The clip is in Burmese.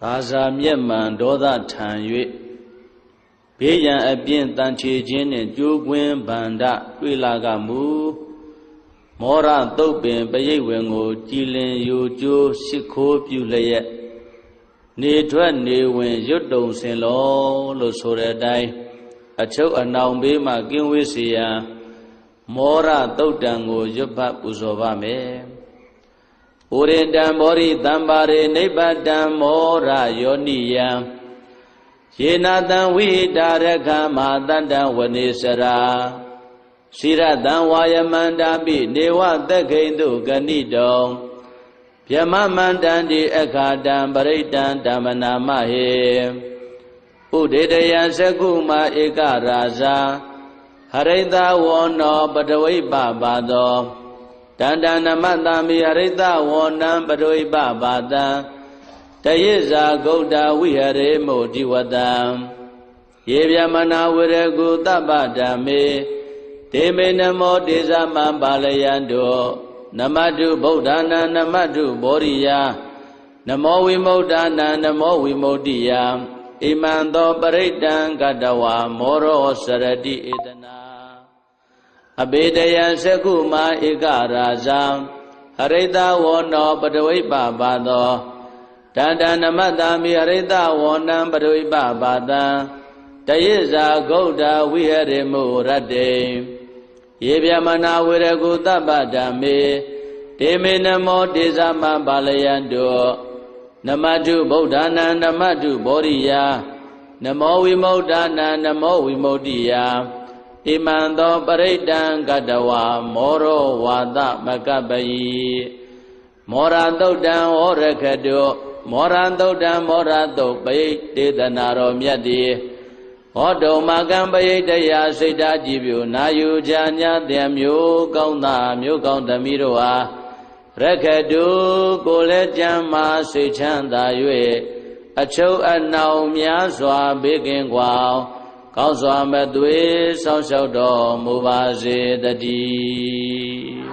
ဘာသာမျက်မှန်ဒေါသထံ၍ဘေးရန်အပြင်းတန်ချေခြင်းနှင့်ကြိုးကွင်းဗန္ဒတွေ့လာကမူမောရသုတ်ပင်ပရိတ်ဝင်ကိုကြည်လင်ယိုကျိုးရှိခိုးပြုလျက်နေထွက်နေဝင်ရွတ်တုံစင်လောလို့ဆိုတဲ့အတိုင်းအချုပ်အနှောင်ဘေးမှကင်းဝေးစေရန်မောရသုတ်တံကိုရွတ်ဖတ်ပူဇော်ပါမယ်။ဩရိတံဘောရိတံပါရိနိဗ္ဗတံမောရယောနိယံယေနတံဝိတာရခမဟာတတံဝနေစရာစိရတံဝါယမန္တာပိနေဝသက္ခိတုဂဏိတောဗျမမန္တံတိအခါတံပရိတံဓမ္မနာမဟေဥဒေတယသကုမဧကရာဇာဟရိတဝောနောပတဝိပပါသောတန္တနမတံမိဟရိတဝောနံပတဝိပပါတံတယေဇာဂௌတဝိဟရေမုဒိဝတံယေဗျမနာဝရကုတပ္ပဓမ္မေဒေမေနမောဒေဇမံပါလယံတောနမတုဗုဒ္ဓနာနမတုဘောရိယနမောဝိမု ddha နာနမောဝိမု ddhi ယဣမံသောပရိတံကတဝါမောရောစရတိဧတနာအဘေတယံသကုမာဧကရာဇံဟရိတဝောနောပတဝိပပါသောတန္တနမတမိဟရိတဝောနံပတဝိပပါတံတယေဇာဂௌတဝိဟရေမုရတ္တေယေဗျမနာဝရကုတပ္ပဓမ္မေဒေမေနမောဒေဇမံပါလယံတောနမတုဗုဒ္ဓနာနမတုဘောရိယနမောဝိမု ddha နာနမောဝိမု ddhi ယဣမံသောပရိတံကတဝါမောရောဝါသမကပ္ပယိမောရသုတ်တံဩရခတောမောရသုတ်တံမောရသုတ်ပိတေသနာတော်မြတ်တိဟောတုံမကံပယိတယစိတ်ဓာကြည်ပြုနာယူကြညာတဲ့မျိုးကောင်းသားမျိုးကောင်းသမီးတို့အားရခတုကိုလည်းကြမ်းမာစိတ်ချမ်းသာ၍အချုပ်အနှောင်များစွာဘေးကင်းကွာကောင်းစွာမသွေးဆောင်းလျှောက်တော်မူပါစေတည်း